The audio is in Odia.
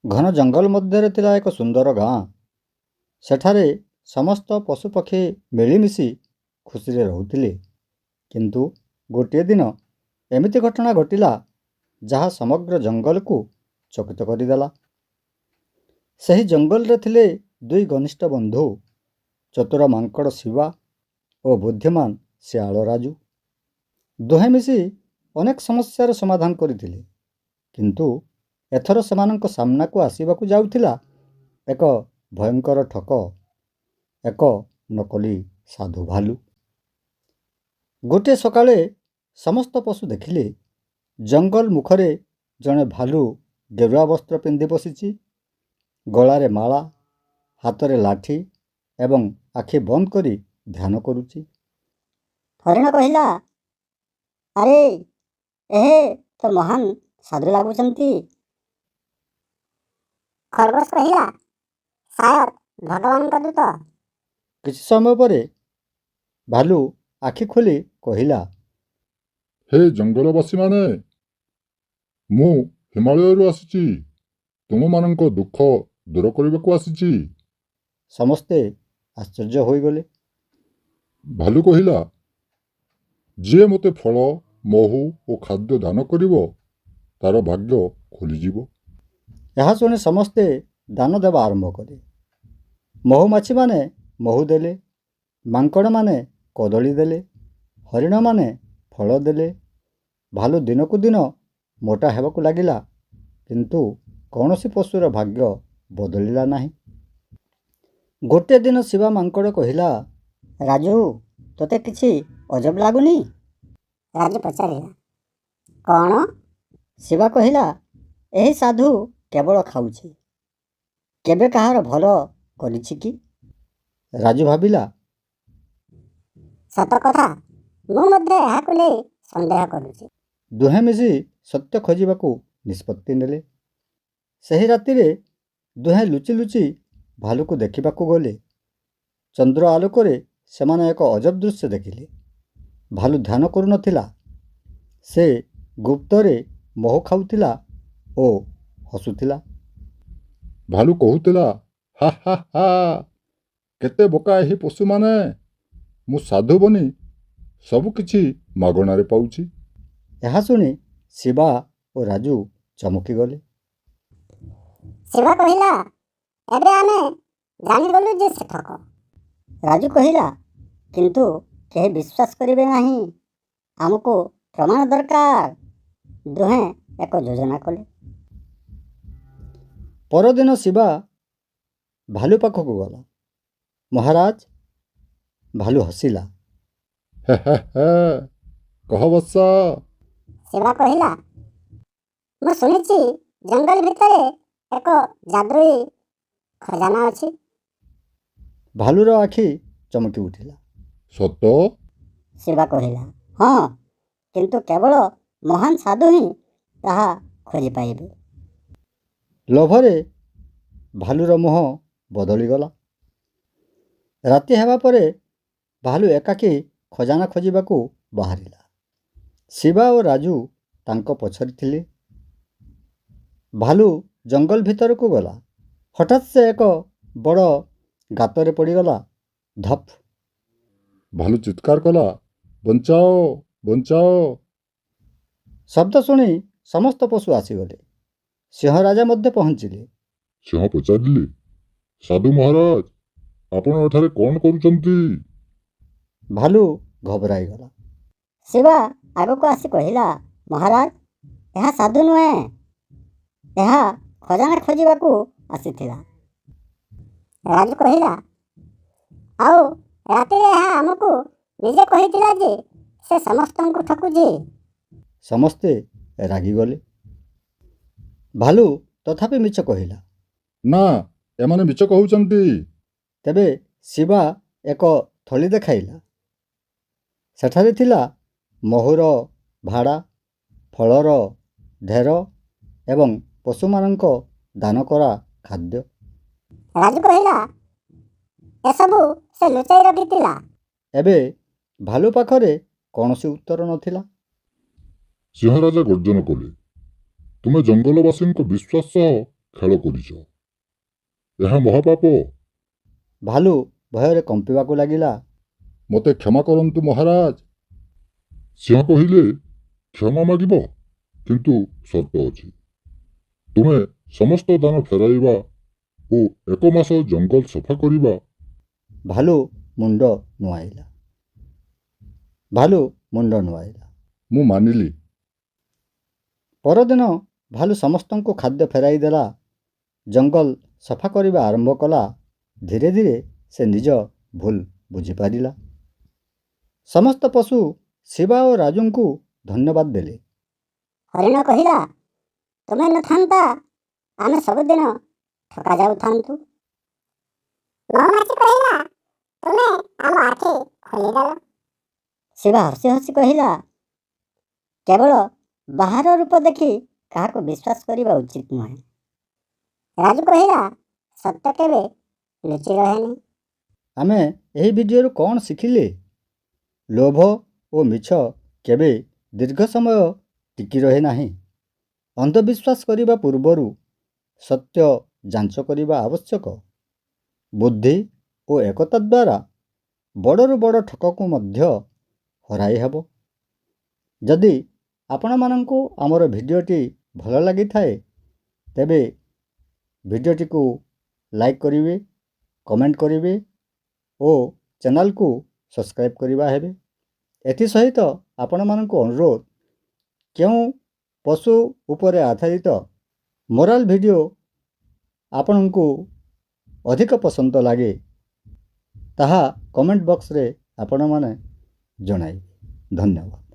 ଘନ ଜଙ୍ଗଲ ମଧ୍ୟରେ ଥିଲା ଏକ ସୁନ୍ଦର ଗାଁ। ସେଠାରେ ସମସ୍ତ ପଶୁପକ୍ଷୀ ମିଳିମିଶି ଖୁସିରେ ରହୁଥିଲେ। କିନ୍ତୁ ଗୋଟିଏ ଦିନ ଏମିତି ଘଟଣା ଘଟିଲା ଯାହା ସମଗ୍ର ଜଙ୍ଗଲକୁ ଚକିତ କରିଦେଲା। ସେହି ଜଙ୍ଗଲରେ ଥିଲେ ଦୁଇ ଘନିଷ୍ଠ ବନ୍ଧୁ, ଚତୁର ମାଙ୍କଡ଼ ଶିବା ଓ ବୁଦ୍ଧିମାନ ଶିଆଳ ରାଜୁ। ଦୁହେଁ ମିଶି ଅନେକ ସମସ୍ୟାର ସମାଧାନ କରିଥିଲେ, କିନ୍ତୁ ଏଥର ସେମାନଙ୍କ ସାମ୍ନାକୁ ଆସିବାକୁ ଯାଉଥିଲା ଏକ ଭୟଙ୍କର ଠକ, ଏକ ନକଲି ସାଧୁ ଭାଲୁ। ଗୋଟିଏ ସକାଳେ ସମସ୍ତ ପଶୁ ଦେଖିଲେ ଜଙ୍ଗଲ ମୁଖରେ ଜଣେ ଭାଲୁ ଗେରୁଆ ବସ୍ତ୍ର ପିନ୍ଧି ବସିଛି, ଗଳାରେ ମାଳା, ହାତରେ ଲାଠି ଏବଂ ଆଖି ବନ୍ଦ କରି ଧ୍ୟାନ କରୁଛି। ହରିଣ କହିଲା, ଆରେ ଏହେ ତ ମହାନ ସାଧୁ ଲାଗୁଛନ୍ତି। ଖରଗୋଶ କହିଲା, ସାୟଦ ଭଗବାନଙ୍କ ଦୂତ। କିଛି ସମୟ ପରେ ଭାଲୁ ଆଖି ଖୋଲି କହିଲା, ହେ ଜଙ୍ଗଲବାସୀମାନେ, ମୁଁ ହିମାଳୟରୁ ଆସିଛି। ତୁମମାନଙ୍କ ଦୁଃଖ ଦୂର କରିବାକୁ ଆସିଛି। ସମସ୍ତେ ଆଶ୍ଚର୍ଯ୍ୟ ହୋଇଗଲେ। ଭାଲୁ କହିଲା, ଯିଏ ମୋତେ ଫଳ, ମହୁ ଓ ଖାଦ୍ୟ ଦାନ କରିବ ତାର ଭାଗ୍ୟ ଖୋଲିଯିବ। ଏହା ଶୁଣି ସମସ୍ତେ ଦାନ ଦେବା ଆରମ୍ଭ କଲେ। ମହୁମାଛିମାନେ ମହୁ ଦେଲେ, ମାଙ୍କଡ଼ମାନେ କଦଳୀ ଦେଲେ, ହରିଣମାନେ ଫଳ ଦେଲେ। ଭାଲୁ ଦିନକୁ ଦିନ ମୋଟା ହେବାକୁ ଲାଗିଲା, କିନ୍ତୁ କୌଣସି ପଶୁର ଭାଗ୍ୟ ବଦଳିଲା ନାହିଁ। ଗୋଟିଏ ଦିନ ଶିବା ମାଙ୍କଡ଼ କହିଲା, ରାଜୁ, ତୋତେ କିଛି ଅଜବ ଲାଗୁନି? ରାଜୁ ପଚାରିଲା, କ'ଣ? ଶିବା କହିଲା, ଏହି ସାଧୁ କେବଳ ଖାଉଛି, କେବେ କାହାର ଭଲ କରିଛି କି? ରାଜୁ ଭାବିଲା, ସତ କଥା, ମୁଁ ମଧ୍ୟ ଏହାକୁ ନେଇ ସନ୍ଦେହ କରୁଛି। ଦୁହେଁ ମିଶି ସତ୍ୟ ଖୋଜିବାକୁ ନିଷ୍ପତ୍ତି ନେଲେ। ସେହି ରାତିରେ ଦୁହେଁ ଲୁଚି ଲୁଚି ଭାଲୁକୁ ଦେଖିବାକୁ ଗଲେ। ଚନ୍ଦ୍ର ଆଲୋକରେ ସେମାନେ ଏକ ଅଜବ ଦୃଶ୍ୟ ଦେଖିଲେ। ଭାଲୁ ଧ୍ୟାନ କରୁନଥିଲା, ସେ ଗୁପ୍ତରେ ମହୁ ଖାଉଥିଲା ଓ ହସୁଥିଲା। ଭାଲୁ କହୁଥିଲା, ହା ହା ହା, କେତେ ବୋକା ଏହି ପଶୁମାନେ। ମୁଁ ସାଧୁ ବନି ସବୁକିଛି ମାଗଣାରେ ପାଉଛି। ଏହା ଶୁଣି ଶିବା ଓ ରାଜୁ ଚମକିଗଲେ। ଶିବା କହିଲା, ଏବେ ଆମେ ଜାଣିଗଲୁ ଯେ ସେ ଠକ। ରାଜୁ କହିଲା, କିନ୍ତୁ କେହି ବିଶ୍ୱାସ କରିବେ ନାହିଁ, ଆମକୁ ପ୍ରମାଣ ଦରକାର। ଦୁହେଁ ଏକ ଯୋଜନା କଲେ। ପରଦିନ ଶିବା ଭାଲୁ ପାଖକୁ ଗଲା। ମହାରାଜ, ଭାଲୁ ହସିଲା। ହେ ହେ ହେ, କହ ବତ୍ସ। ଶିବା କହିଲା, ମୁଁ ଶୁଣିଛି ଜଙ୍ଗଲ ଭିତରେ ଏକ ଯାଦୁଇ ଖଜାନା ଅଛି। ଭାଲୁର ଆଖି ଚମକି ଉଠିଲା। ସତ? ଶିବା କହିଲା, ହଁ, କିନ୍ତୁ କେବଳ ମହାନ ସାଧୁ ହିଁ ତାହା ଖୋଜିପାରିବେ। ଲୋଭରେ ଭାଲୁର ମୁହଁ ବଦଳିଗଲା। ରାତି ହେବା ପରେ ଭାଲୁ ଏକାକୀ ଖଜାନା ଖୋଜିବାକୁ ବାହାରିଲା। ଶିବା ଓ ରାଜୁ ତାଙ୍କ ପଛରେ ଥିଲେ। ଭାଲୁ ଜଙ୍ଗଲ ଭିତରକୁ ଗଲା। ହଠାତ୍ ସେ ଏକ ବଡ଼ ଗାତରେ ପଡ଼ିଗଲା। ଧପ୍। ଭାଲୁ ଚିତ୍କାର କଲା, ବଞ୍ଚାଅ, ବଞ୍ଚାଅ। ଶବ୍ଦ ଶୁଣି ସମସ୍ତ ପଶୁ ଆସିଗଲେ। ସିଂହ ରାଜା ମଧ୍ୟ ପହଞ୍ଚିଲେ। ସିଂହ ପଚାରିଲେ, ସାଧୁ ମହାରାଜ, ଆପଣ ଏଠାରେ କ'ଣ କରୁଛନ୍ତି? ଭାଲୁ ଘବରାଇଗଲା। ଶିବା ଆଗକୁ ଆସି କହିଲା, ମହାରାଜ, ଏହା ସାଧୁ ନୁହେଁ, ଏହା ଖଜାନା ଖୋଜିବାକୁ ଆସିଥିଲା। ରାଜୁ କହିଲା, ଆଉ ରାତିରେ ଏହା ଆମକୁ ନିଜେ କହିଥିଲା ଯେ ସେ ସମସ୍ତଙ୍କୁ ଠକୁଛି। ସମସ୍ତେ ରାଗିଗଲେ। ଭାଲୁ ତଥାପି ମିଛ କହିଲା। ନା, ଏମାନେ ମିଛ କହୁଛନ୍ତି। ତେବେ ଶିବା ଏକ ଥଳି ଦେଖାଇଲା। ସେଠାରେ ଥିଲା ମହୁର ଭାଡ଼ା, ଫଳର ଢେର ଏବଂ ପଶୁମାନଙ୍କ ଦାନ କରା ଖାଦ୍ୟ। ରାଜୁ କହିଲା, ଏସବୁ ସେ ଲୁଚାଇ ରଖିଥିଲା। ଏବେ ଭାଲୁ ପାଖରେ କୌଣସି ଉତ୍ତର ନଥିଲା। ସିଂହ ରାଜା ଗର୍ଜନ କଲେ, ତୁମେ ଜଙ୍ଗଲବାସୀଙ୍କ ବିଶ୍ୱାସ ସହ ଖେଳ କରିଛ। ଏହା ମହାପାପ। ଭାଲୁ ଭୟରେ କମ୍ପିବାକୁ ଲାଗିଲା। ମୋତେ କ୍ଷମା କରନ୍ତୁ ମହାରାଜ। ସିଂହ କହିଲେ, କ୍ଷମା ମାଗିବ, କିନ୍ତୁ ସର୍ତ୍ତ ଅଛି। ତୁମେ ସମସ୍ତ ଦାନ ଫେରାଇବା ଓ 1 ମାସ ଜଙ୍ଗଲ ସଫା କରିବା। ଭାଲୁ ମୁଣ୍ଡ ନୁଆଇଲା। ମୁଁ ମାନିଲି। ପରଦିନ ଭାଲୁ ସମସ୍ତଙ୍କୁ ଖାଦ୍ୟ ଫେରାଇ ଦେଲା। ଜଙ୍ଗଲ ସଫା କରିବା ଆରମ୍ଭ କଲା। ଧୀରେ ଧୀରେ ସେ ନିଜ ଭୁଲ ବୁଝିପାରିଲା। ସମସ୍ତ ପଶୁ ଶିବା ଓ ରାଜୁଙ୍କୁ ଧନ୍ୟବାଦ ଦେଲେ। ହରିଣ କହିଲା, ତୁମେ ନଥାନ୍ତା ଆମେ ସବୁଦିନ ଠକା ଯାଉଥାନ୍ତୁ। ମହୁମାଛି କହିଲା, ତୁମେ ଆମ ଆଖି ଖୋଲିଦେଲ। ଶିବା ହସି ହସି କହିଲା, କେବଳ ବାହାର ରୂପ ଦେଖି କାହାକୁ ବିଶ୍ୱାସ କରିବା ଉଚିତ ନୁହେଁ। ରାଜୁ କହିଲା, ସତ୍ୟ କେବେ ଲୁଚି ରହେନି। ଆମେ ଏହି ଭିଡ଼ିଓରୁ କ'ଣ ଶିଖିଲେ? ଲୋଭ ଓ ମିଛ କେବେ ଦୀର୍ଘ ସମୟ ଟିକି ରହେ ନାହିଁ। ଅନ୍ଧବିଶ୍ୱାସ କରିବା ପୂର୍ବରୁ ସତ୍ୟ ଯାଞ୍ଚ କରିବା ଆବଶ୍ୟକ। ବୁଦ୍ଧି ଓ ଏକତା ଦ୍ୱାରା ବଡ଼ରୁ ବଡ଼ ଠକକୁ ମଧ୍ୟ ହରାଇ ହେବ। ଯଦି ଆପଣମାନଙ୍କୁ ଆମର ଭିଡ଼ିଓଟି ଭଲ ଲାଗିଥାଏ ତେବେ ଭିଡ଼ିଓଟିକୁ ଲାଇକ୍ କରିବେ, କମେଣ୍ଟ କରିବେ ଓ ଚ୍ୟାନେଲକୁ ସବସ୍କ୍ରାଇବ୍ କରିବା ହେବେ। ଏଥିସହିତ ଆପଣମାନଙ୍କୁ ଅନୁରୋଧ, କେଉଁ ପଶୁ ଉପରେ ଆଧାରିତ ମୋରାଲ ଭିଡ଼ିଓ ଆପଣଙ୍କୁ ଅଧିକ ପସନ୍ଦ ଲାଗେ ତାହା କମେଣ୍ଟ ବକ୍ସରେ ଆପଣମାନେ ଜଣାଇବେ। ଧନ୍ୟବାଦ।